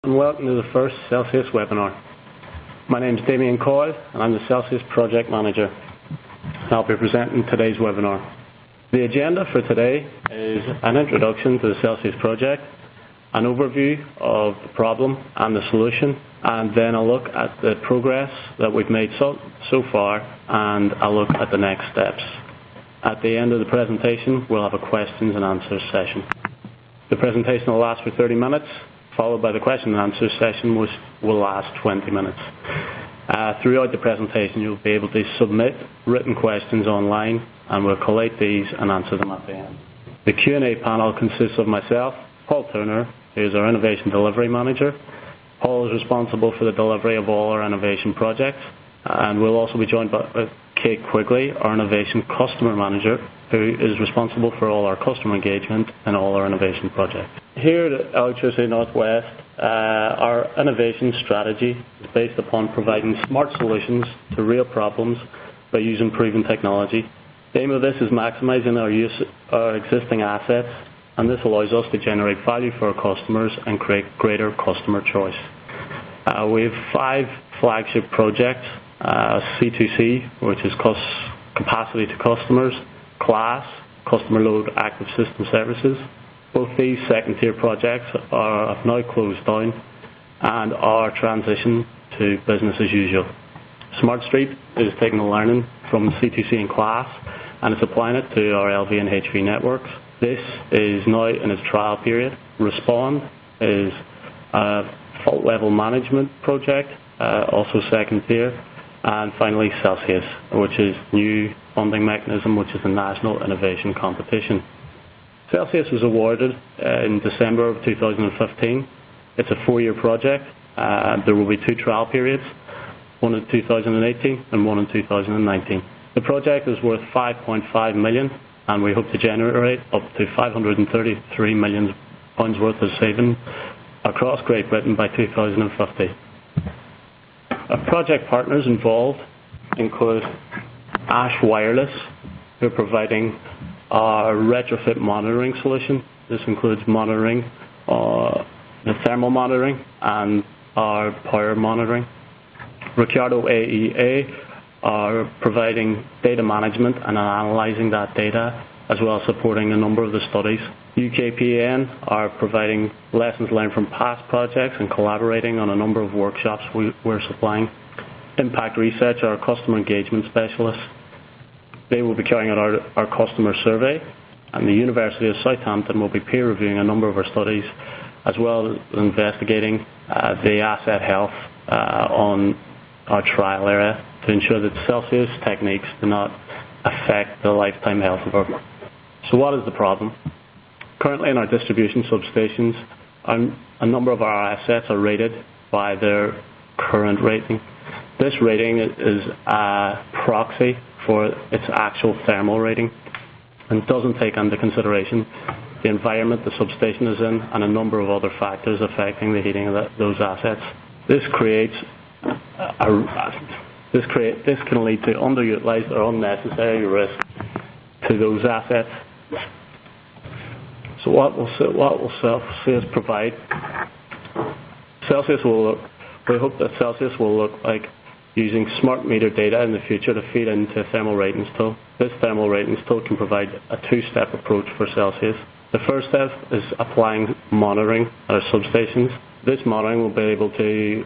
And welcome to the first Celsius webinar. My name is Damien Coyle and I'm the Celsius Project Manager. I'll be presenting today's webinar. The agenda for today is an introduction to the Celsius project, an overview of the problem and the solution, and then a look at the progress that we've made so far and a look at the next steps. At the end of the presentation, we'll have a questions and answers session. The presentation will last for 30 minutes, followed by the question and answer session, which will last 20 minutes. Throughout the presentation, you'll be able to submit written questions online, and we'll collate these and answer them at the end. The Q&A panel consists of myself, Paul Turner, who is our Innovation Delivery Manager. Paul is responsible for the delivery of all our innovation projects, and we'll also be joined by Kate Quigley, our Innovation Customer Manager, who is responsible for all our customer engagement and all our innovation projects. Here at Electricity Northwest, our innovation strategy is based upon providing smart solutions to real problems by using proven technology. The aim of this is maximizing our existing assets, and this allows us to generate value for our customers and create greater customer choice. We have 5 flagship projects: C2C, which is capacity to customers; Class, customer load active system services. Both these second-tier projects have now closed down and are transitioned to business as usual. Smart Street is taking the learning from C2C and Class and is applying it to our LV and HV networks. This is now in its trial period. Respond is a fault level management project, also second tier. And finally, Celsius, which is new funding mechanism, which is the National Innovation Competition. Celsius was awarded in December of 2015. It's a 4-year project. There will be 2 trial periods, one in 2018 and one in 2019. The project is worth £5.5 million, and we hope to generate up to £533 million worth of saving across Great Britain by 2050. Our project partners involved include Ash Wireless, who are providing our retrofit monitoring solution. This includes monitoring, the thermal monitoring and our power monitoring. Ricardo AEA are providing data management and analysing that data, as well as supporting a number of the studies. UKPN are providing lessons learned from past projects and collaborating on a number of workshops we're supplying. Impact Research are our customer engagement specialists. They will be carrying out our customer survey, and the University of Southampton will be peer reviewing a number of our studies, as well as investigating the asset health on our trial area to ensure that Celsius techniques do not affect the lifetime health of our. So what is the problem? Currently in our distribution substations, a number of our assets are rated by their current rating. This rating is a proxy for its actual thermal rating and doesn't take into consideration the environment the substation is in and a number of other factors affecting the heating of those assets. This can lead to underutilized or unnecessary risk to those assets. So what will Celsius provide? We hope that Celsius will look like using smart meter data in the future to feed into a thermal ratings tool. This thermal ratings tool can provide a 2-step approach for Celsius. The first step is applying monitoring at our substations. This monitoring will be able to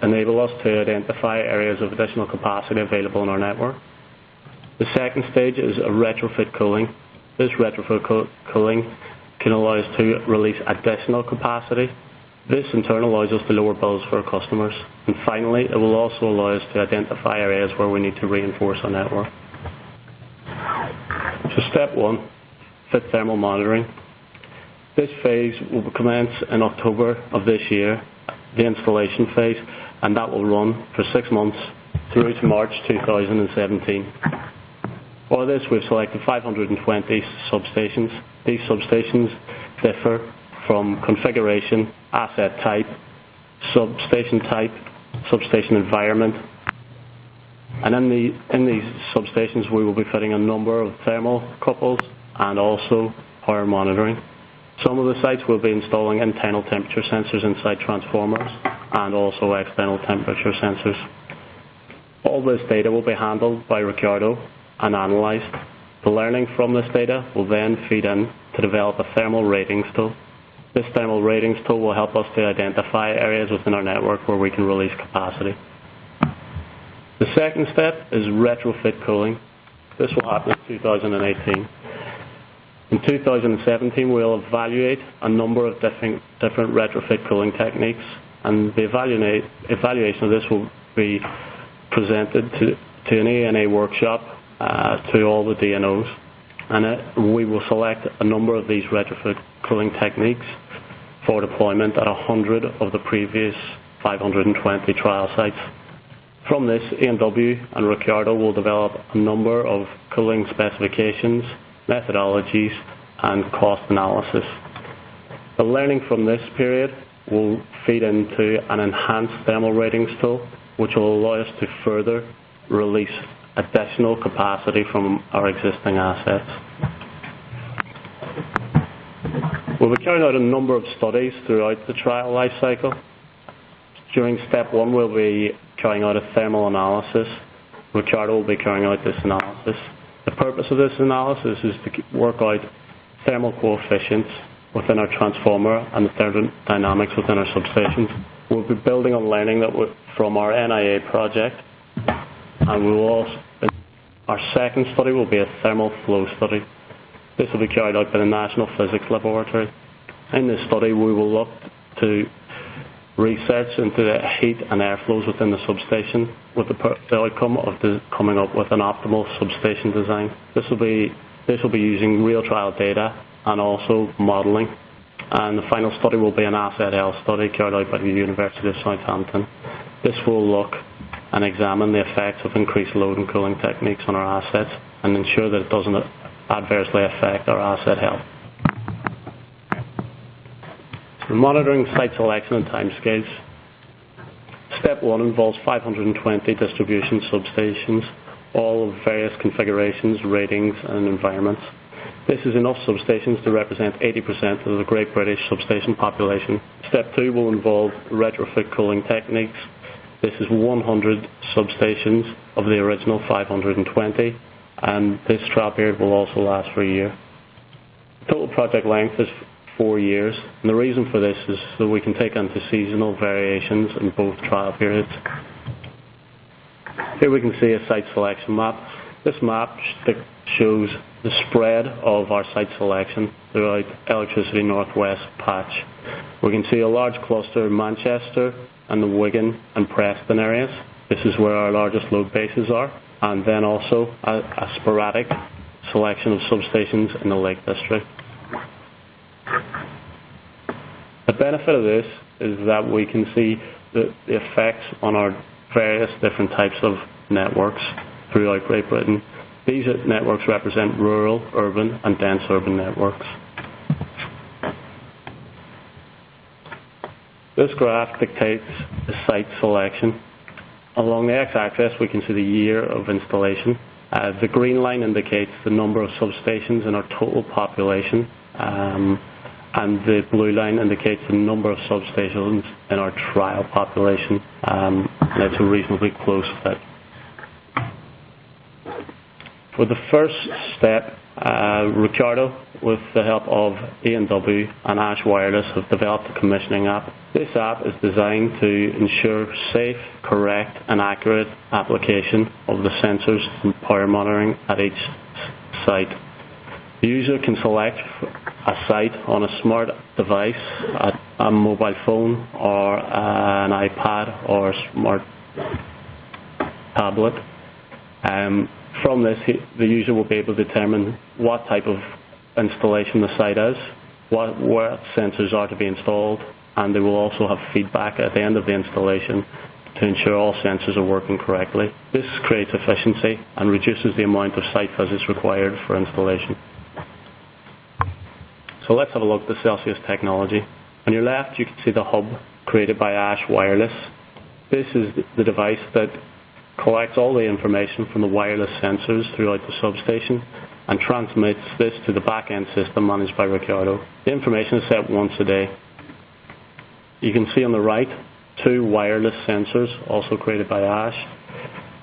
enable us to identify areas of additional capacity available in our network. The second stage is a retrofit cooling. This retrofit cooling can allow us to release additional capacity. This in turn allows us to lower bills for our customers. And finally, it will also allow us to identify areas where we need to reinforce our network. So step 1, fit thermal monitoring. This phase will commence in October of this year, the installation phase, and that will run for 6 months through to March 2017. For this, we've selected 520 substations. These substations differ from configuration, asset type, substation environment, and in these substations we will be fitting a number of thermal couples and also power monitoring. Some of the sites will be installing internal temperature sensors inside transformers and also external temperature sensors. All this data will be handled by Ricardo and analysed. The learning from this data will then feed in to develop a thermal ratings tool. This thermal ratings tool will help us to identify areas within our network where we can release capacity. The second step is retrofit cooling. This will happen in 2018. In 2017, we'll evaluate a number of different retrofit cooling techniques, and the evaluation of this will be presented to an ENA workshop to all the DNOs, and we will select a number of these retrofit cooling techniques for deployment at 100 of the previous 520 trial sites. From this, A&W and Ricardo will develop a number of cooling specifications, methodologies, and cost analysis. The learning from this period will feed into an enhanced thermal ratings tool, which will allow us to further release additional capacity from our existing assets. We'll be carrying out a number of studies throughout the trial life cycle. During step 1, we'll be carrying out a thermal analysis. Ricardo will be carrying out this analysis. The purpose of this analysis is to work out thermal coefficients within our transformer and the thermodynamics within our substations. We'll be building on learning from our NIA project, and our second study will be a thermal flow study. This will be carried out by the National Physics Laboratory. In this study, we will look to research into the heat and airflows within the substation with the outcome of coming up with an optimal substation design. This will be using real trial data and also modelling. And the final study will be an asset health study carried out by the University of Southampton. This will look and examine the effects of increased load and cooling techniques on our assets and ensure that it doesn't adversely affect our asset health. Monitoring site selection and timescales. Step 1 involves 520 distribution substations, all of various configurations, ratings and environments. This is enough substations to represent 80% of the Great British substation population. Step 2 will involve retrofit cooling techniques. This is 100 substations of the original 520, and this trial period will also last for a year. The total project length is 4 years, and the reason for this is so we can take into seasonal variations in both trial periods. Here we can see a site selection map. This map shows the spread of our site selection throughout Electricity Northwest patch. We can see a large cluster in Manchester and the Wigan and Preston areas. This is where our largest load bases are, and then also a sporadic selection of substations in the Lake District. The benefit of this is that we can see the effects on our various different types of networks throughout Great Britain. These networks represent rural, urban and dense urban networks. This graph dictates the site selection. Along the x-axis we can see the year of installation. The green line indicates the number of substations in our total population, and the blue line indicates the number of substations in our trial population, and it's a reasonably close fit. For the first step, Ricardo, with the help of A&W and Ash Wireless, have developed a commissioning app. This app is designed to ensure safe, correct and accurate application of the sensors and power monitoring at each site. The user can select a site on a smart device, a mobile phone or an iPad or a smart tablet. From this, the user will be able to determine what type of installation the site is, what sensors are to be installed, and they will also have feedback at the end of the installation to ensure all sensors are working correctly. This creates efficiency and reduces the amount of site visits required for installation. So let's have a look at the Celsius technology. On your left you can see the hub created by Ash Wireless. This is the device that collects all the information from the wireless sensors throughout the substation and transmits this to the back-end system managed by Ricardo. The information is set once a day. You can see on the right 2 wireless sensors, also created by Ash,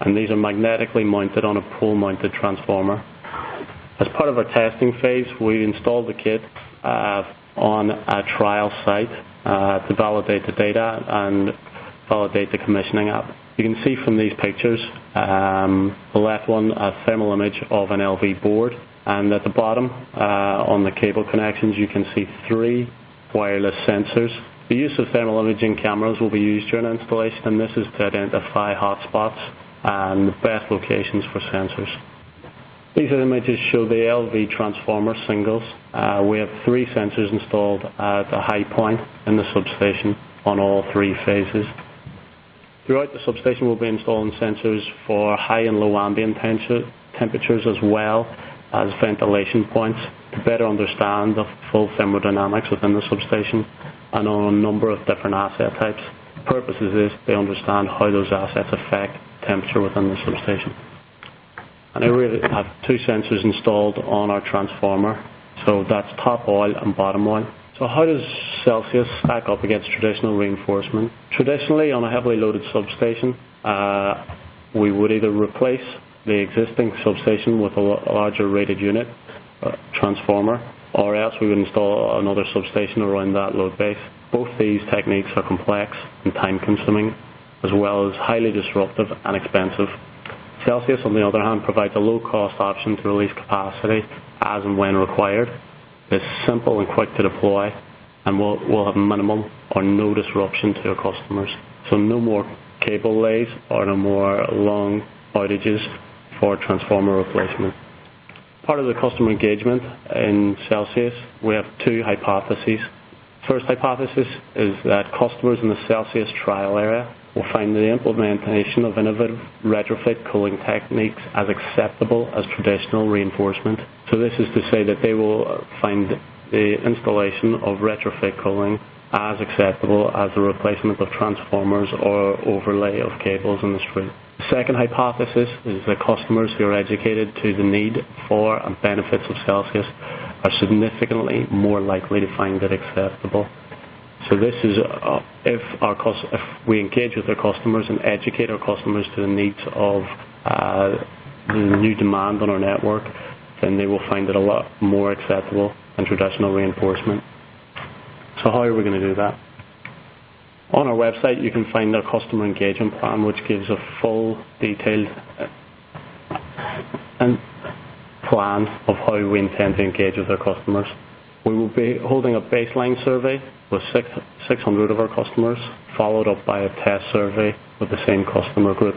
and these are magnetically mounted on a pole-mounted transformer. As part of our testing phase, we installed the kit on a trial site to validate the data and validate the commissioning app. You can see from these pictures, the left one, a thermal image of an LV board, and at the bottom on the cable connections you can see 3 wireless sensors. The use of thermal imaging cameras will be used during installation, and this is to identify hotspots and the best locations for sensors. These images show the LV transformer singles. We have 3 sensors installed at the high point in the substation on all 3 phases. Throughout the substation we'll be installing sensors for high and low ambient temperatures as well as ventilation points to better understand the full thermodynamics within the substation and on a number of different asset types. The purpose is to understand how those assets affect temperature within the substation. And I really have 2 sensors installed on our transformer, so that's top oil and bottom oil. So how does Celsius stack up against traditional reinforcement? Traditionally, on a heavily loaded substation, we would either replace the existing substation with a larger rated unit transformer, or else we would install another substation around that load base. Both these techniques are complex and time consuming, as well as highly disruptive and expensive. Celsius, on the other hand, provides a low cost option to release capacity as and when required. It's simple and quick to deploy, and will have minimal or no disruption to our customers. So no more cable lays or no more long outages for transformer replacement. Part of the customer engagement in Celsius, we have 2 hypotheses. First hypothesis is that customers in the Celsius trial area will find the implementation of innovative retrofit cooling techniques as acceptable as traditional reinforcement. So this is to say that they will find the installation of retrofit cooling as acceptable as the replacement of transformers or overlay of cables in the street. The second hypothesis is that customers who are educated to the need for and benefits of Celsius are significantly more likely to find it acceptable. So this is if we engage with our customers and educate our customers to the needs of the new demand on our network, then they will find it a lot more acceptable than traditional reinforcement. So how are we going to do that? On our website you can find our customer engagement plan, which gives a full detailed plan of how we intend to engage with our customers. We will be holding a baseline survey with 600 of our customers, followed up by a test survey with the same customer group.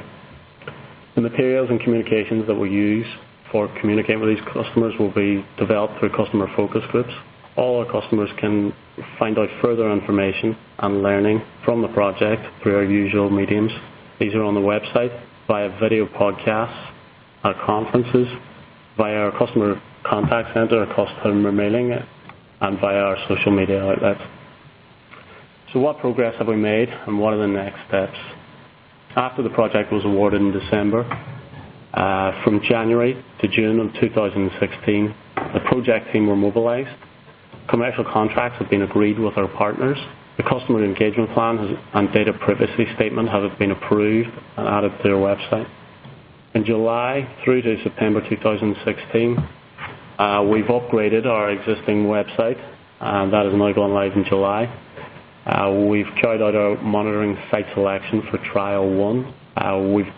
The materials and communications that we use for communicating with these customers will be developed through customer focus groups. All our customers can find out further information and learning from the project through our usual mediums. These are on the website, via video podcasts, at conferences, via our customer contact center, our customer mailing, and via our social media outlets. So what progress have we made, and what are the next steps? After the project was awarded in December, from January to June of 2016, the project team were mobilised. Commercial contracts have been agreed with our partners. The customer engagement plan and data privacy statement have been approved and added to our website. In July through to September 2016, we've upgraded our existing website, and that is now gone live in July. We've carried out our monitoring site selection for Trial 1. We've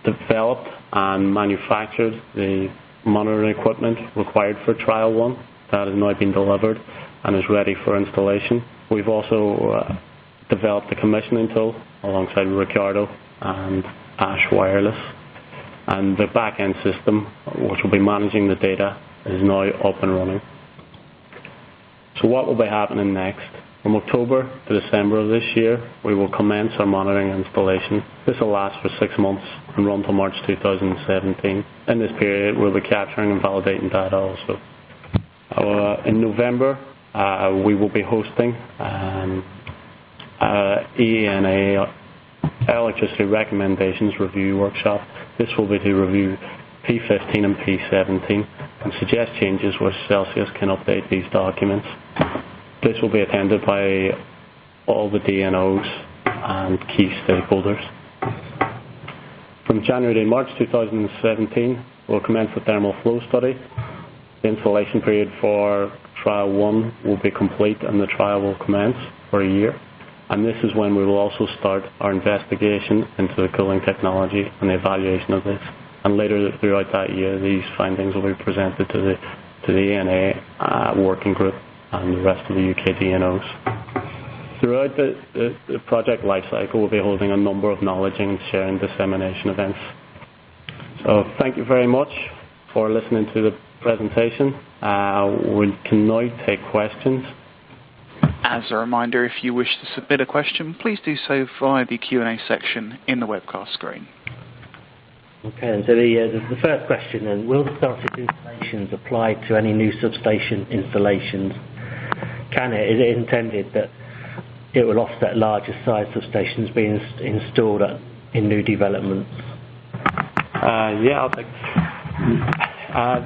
developed and manufactured the monitoring equipment required for Trial 1. That has now been delivered and is ready for installation. We've also developed a commissioning tool alongside Ricardo and Ash Wireless. And the back-end system, which will be managing the data, is now up and running. So what will be happening next? From October to December of this year, we will commence our monitoring installation. This will last for 6 months and run till March 2017. In this period, we'll be capturing and validating data also. In November, we will be hosting ENA Electricity Recommendations Review Workshop. This will be to review P15 and P17 and suggest changes where Celsius can update these documents. This will be attended by all the DNOs and key stakeholders. From January to March 2017, we'll commence the thermal flow study. The installation period for trial 1 will be complete and the trial will commence for a year. And this is when we will also start our investigation into the cooling technology and the evaluation of this. And later throughout that year, these findings will be presented to the ANA working group and the rest of the UK DNOs. Throughout the project lifecycle, we'll be holding a number of knowledge and sharing dissemination events. So thank you very much for listening to the presentation. We can now take questions. As a reminder, if you wish to submit a question, please do so via the Q&A section in the webcast screen. Okay, and so the first question then, will the Celsius installations apply to any new substation installations? Is it intended that it will offset larger size substations being installed in new developments? Yeah, I'll take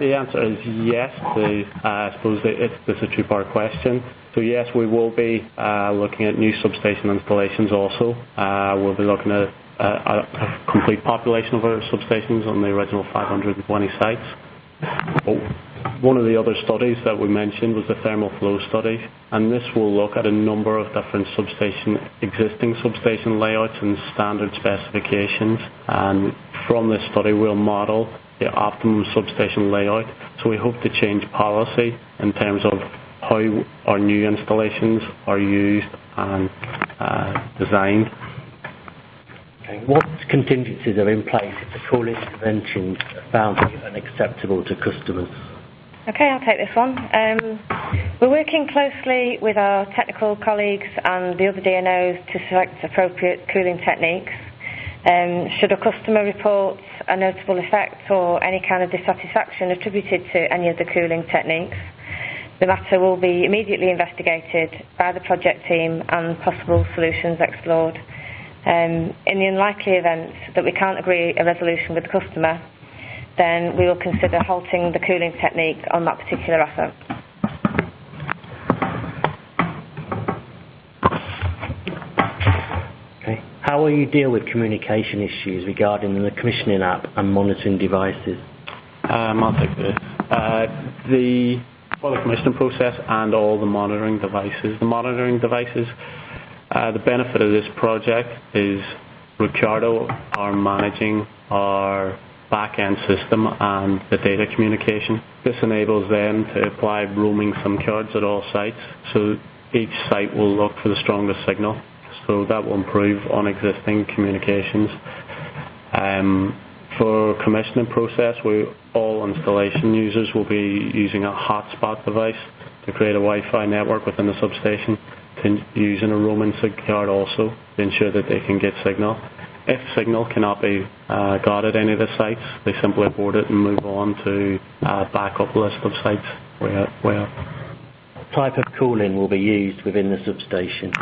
the answer is yes. I suppose it's a two-part question. So yes, we will be looking at new substation installations also. We'll be looking at a complete population of our substations on the original 520 sites. One of the other studies that we mentioned was the thermal flow study, and this will look at a number of different existing substation layouts and standard specifications. And from this study, we'll model the optimum substation layout. So we hope to change policy in terms of how our new installations are used and designed. Okay. What contingencies are in place if the cooling interventions are found to be unacceptable to customers? Okay, I'll take this one. We're working closely with our technical colleagues and the other DNOs to select appropriate cooling techniques. Should a customer report a notable effect or any kind of dissatisfaction attributed to any of the cooling techniques, the matter will be immediately investigated by the project team and possible solutions explored. In the unlikely event that we can't agree a resolution with the customer, then we will consider halting the cooling technique on that particular asset. Okay. How will you deal with communication issues regarding the commissioning app and monitoring devices? I'll take this. For the commissioning process and all the monitoring devices. The monitoring devices, the benefit of this project is Ricardo are managing our back-end system and the data communication. This enables them to apply roaming SIM cards at all sites, so each site will look for the strongest signal, so that will improve on existing communications. For commissioning process, all installation users will be using a hotspot device to create a Wi-Fi network within the substation, using a roaming SIM card also to ensure that they can get signal. If signal cannot be got at any of the sites, they simply abort it and move on to a backup list of sites. What type of cooling will be used within the substation?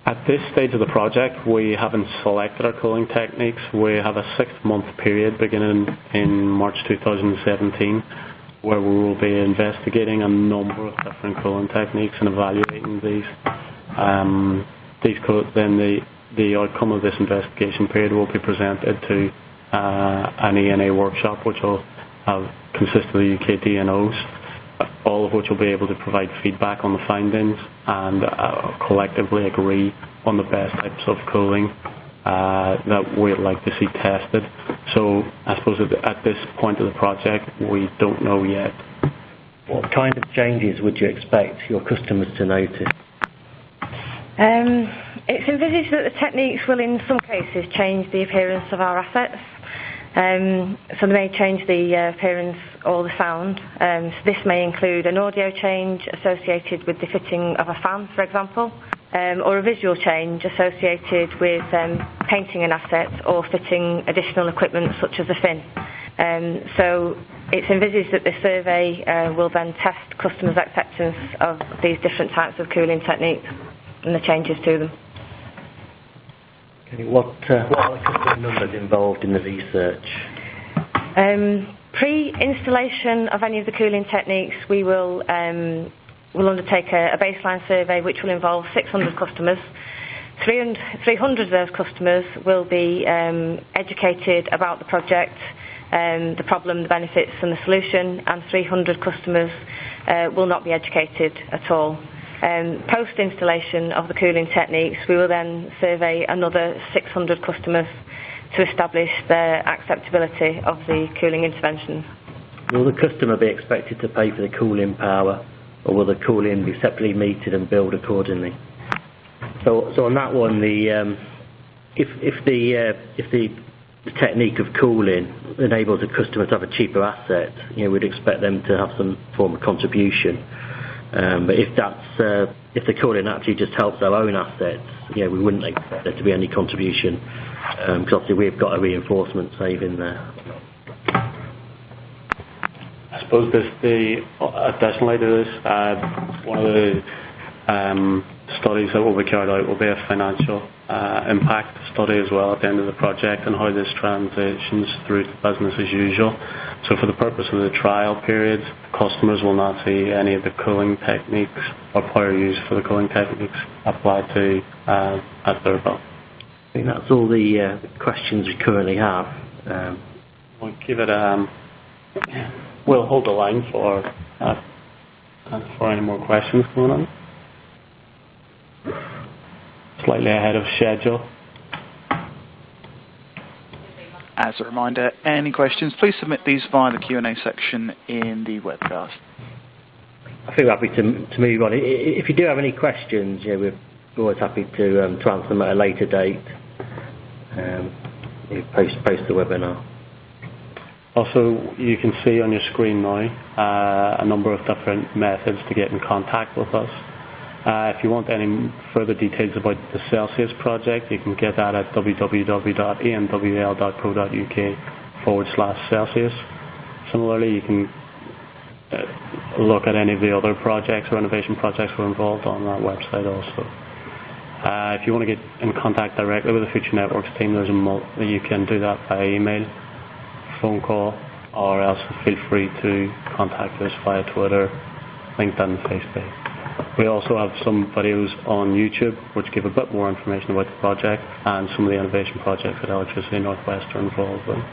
At this stage of the project, we haven't selected our cooling techniques. We have a 6-month period beginning in March 2017 where we will be investigating a number of different cooling techniques and evaluating these. The outcome of this investigation period will be presented to an ENA workshop which will consist of the UK DNOs, all of which will be able to provide feedback on the findings and collectively agree on the best types of cooling that we'd like to see tested. So I suppose at this point of the project we don't know yet. What kind of changes would you expect your customers to notice? It's envisaged that the techniques will in some cases change the appearance of our assets. So they may change the appearance or the sound. So this may include an audio change associated with the fitting of a fan, for example, or a visual change associated with painting an asset or fitting additional equipment such as a fin. So it's envisaged that the survey will then test customers' acceptance of these different types of cooling techniques and the changes to them. Okay, what are the customer numbers involved in the research? Pre-installation of any of the cooling techniques, we will undertake a baseline survey which will involve 600 customers. 300 of those customers will be educated about the project, the problem, the benefits and the solution, and 300 customers will not be educated at all. Post-installation of the cooling techniques, we will then survey another 600 customers to establish the acceptability of the cooling intervention. Will the customer be expected to pay for the cooling power, or will the cooling be separately metered and billed accordingly? So on that one, if the technique of cooling enables a customer to have a cheaper asset, we'd expect them to have some form of contribution. But if the cooling actually just helps our own assets, we wouldn't expect there to be any contribution, because obviously we've got a reinforcement saving there. I suppose additionally to this, one of the studies that will be carried out will be a financial impact study as well at the end of the project, and how this transitions through to business as usual. So for the purpose of the trial period, customers will not see any of the cooling techniques or power used for the cooling techniques applied to at their bill. I think that's all the questions we currently have. We'll give it we'll hold the line for any more questions going on. Slightly ahead of schedule. As a reminder, any questions, please submit these via the Q&A section in the webcast. I feel happy to move on. If you do have any questions, we're always happy to answer them at a later date. Post the webinar. Also, you can see on your screen now a number of different methods to get in contact with us. If you want any further details about the Celsius project, you can get that at www.anwl.co.uk/Celsius. Similarly, you can look at any of the other projects or innovation projects we're involved on that website also. If you want to get in contact directly with the Future Networks team, you can do that by email, phone call, or else feel free to contact us via Twitter, LinkedIn and Facebook. We also have some videos on YouTube which give a bit more information about the project and some of the innovation projects that Electricity Northwest are involved with.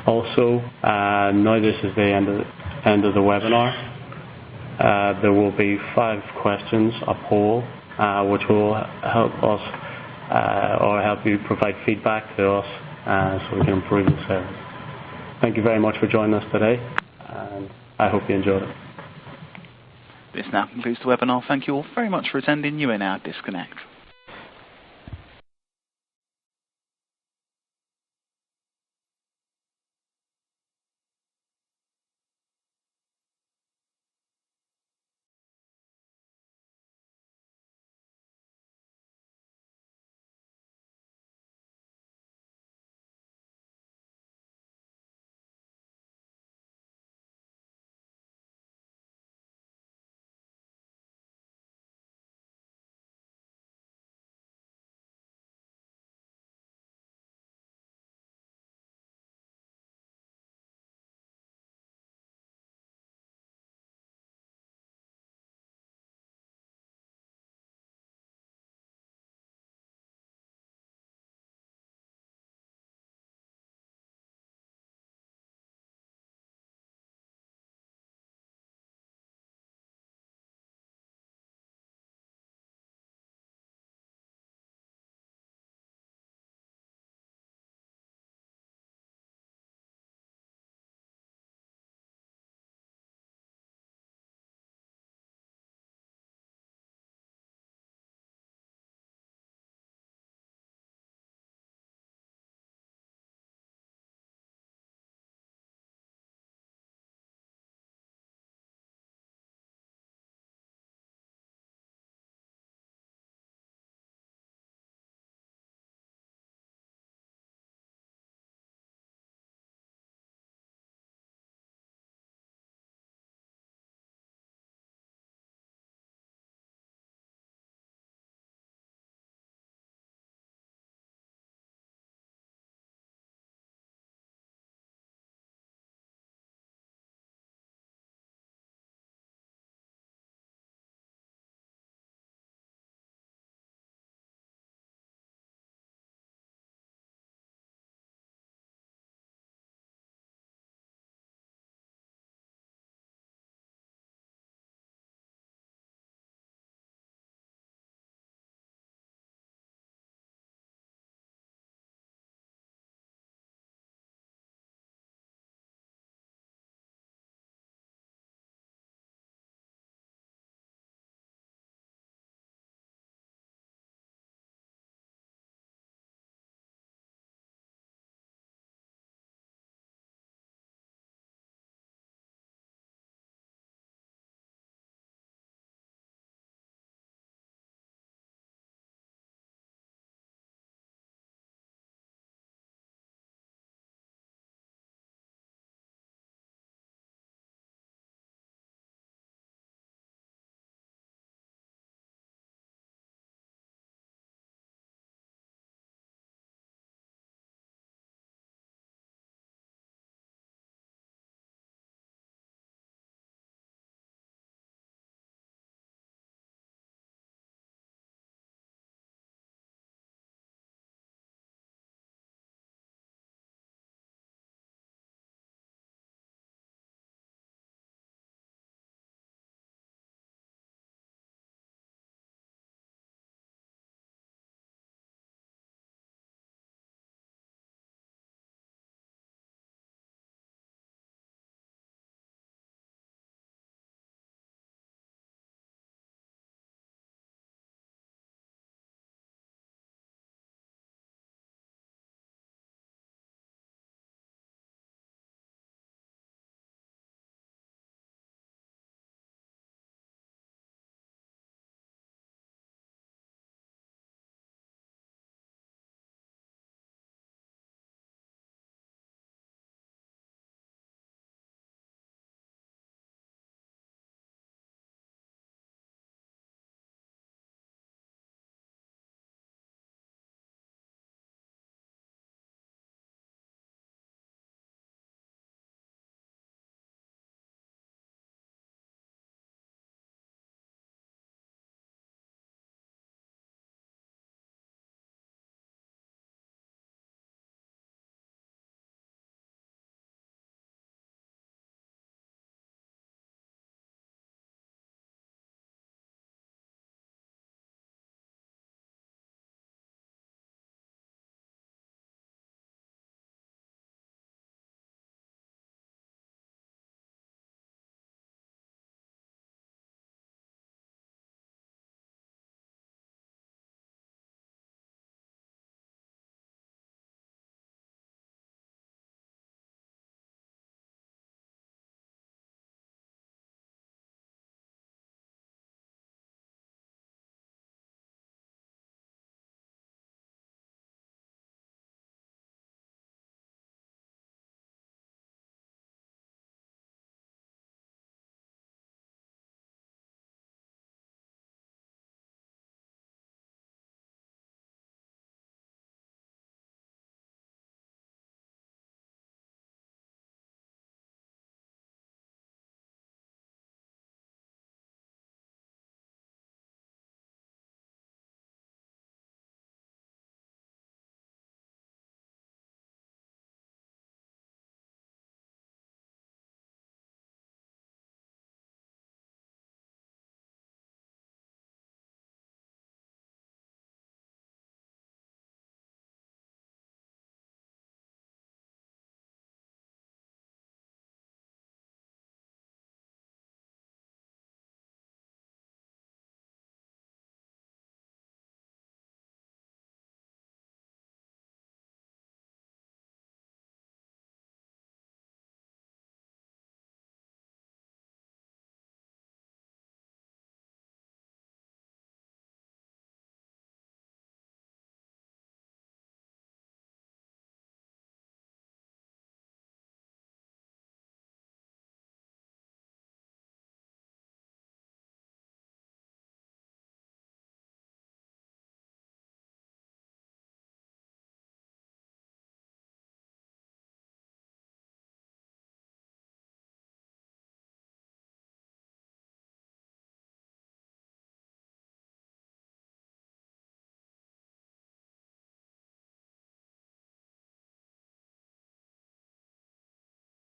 Also, now this is the end of the webinar. There will be 5 questions, a poll, which will help us or help you provide feedback to us so we can improve the service. Thank you very much for joining us today, and I hope you enjoyed it. This now concludes the webinar. Thank you all very much for attending. You may now disconnect.